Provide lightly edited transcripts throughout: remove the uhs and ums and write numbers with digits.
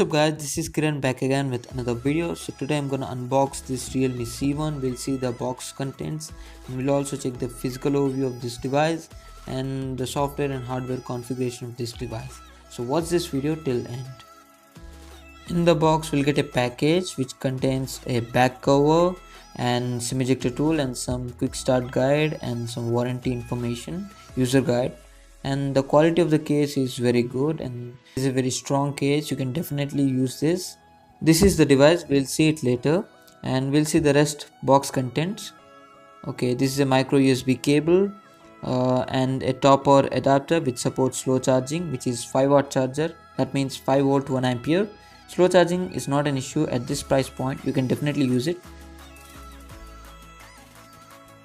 What's up guys, this is Kiran back again with another video. So today I'm gonna unbox this Realme C1. We'll see the box contents and we'll also check the physical overview of this device and the software and hardware configuration of this device. So watch this video till end. In the box we'll get a package which contains a back cover and SIM ejector tool and some quick start guide and some warranty information, user guide. And the quality of the case is very good and is a very strong case. You can definitely use this. This is the device, we'll see it later and we'll see the rest box contents. Okay, this is a micro USB cable and a top power adapter which supports slow charging, which is 5-watt charger. That means 5 volt 1 ampere. Slow charging is not an issue at this price point. You can definitely use it.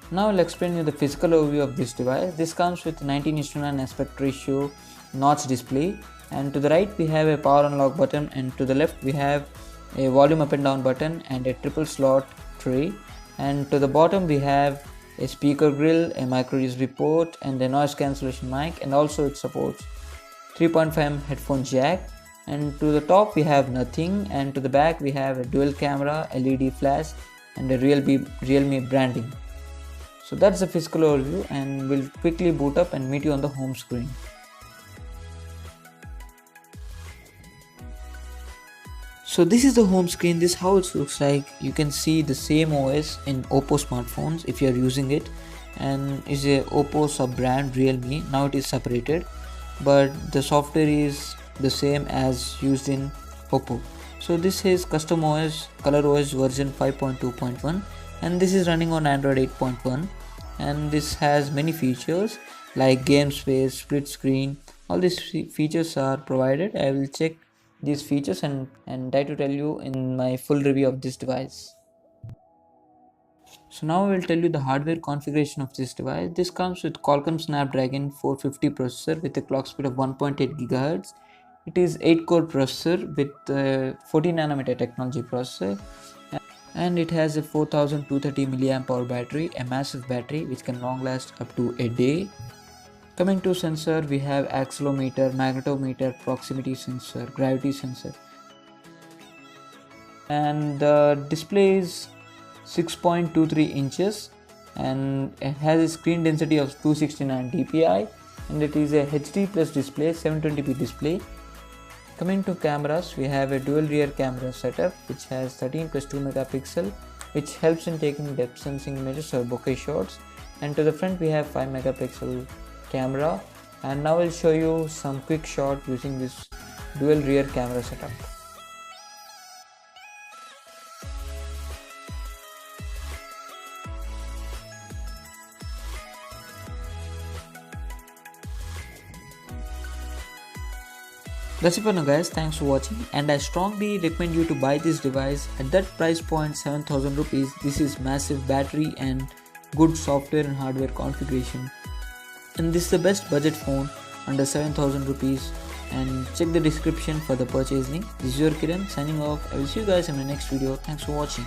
Now I'll explain you the physical overview of this device. This comes with 19:9 aspect ratio notch display, and to the right we have a power unlock button, and to the left we have a volume up and down button and a triple slot tray, and to the bottom we have a speaker grill, a micro USB port and a noise cancellation mic, and also it supports 3.5mm headphone jack. And to the top we have nothing, and to the back we have a dual camera, LED flash and a Realme branding. So that's the physical overview, and we'll quickly boot up and meet you on the home screen. So this is the home screen. This is how it looks like. You can see the same OS in Oppo smartphones if you are using it, and is a Oppo sub brand Realme. Now it is separated, but the software is the same as used in Oppo. So this is custom OS, ColorOS version 5.2.1, and this is running on Android 8.1, and this has many features like game space, split screen. All these features are provided. I will check these features and try to tell you in my full review of this device. So now I will tell you the hardware configuration of this device. This comes with Qualcomm Snapdragon 450 processor with a clock speed of 1.8 GHz. It is 8-core processor with 14nm technology processor, and it has a 4230 mAh battery, a massive battery which can long last up to a day. Coming to sensor, we have accelerometer, magnetometer, proximity sensor, gravity sensor, and the display is 6.23 inches and it has a screen density of 269 dpi, and it is a HD plus display, 720p display. Coming to cameras, we have a dual rear camera setup which has 13+2 megapixel, which helps in taking depth sensing images or bokeh shots, and to the front we have 5 megapixel camera. And now I'll show you some quick shot using this dual rear camera setup. That's it for now guys, thanks for watching, and I strongly recommend you to buy this device at that price point, 7000 rupees. This is massive battery and good software and hardware configuration, and this is the best budget phone under 7000 rupees. And check the description for the purchase link. This is your Kiran signing off. I will see you guys in my next video. Thanks for watching.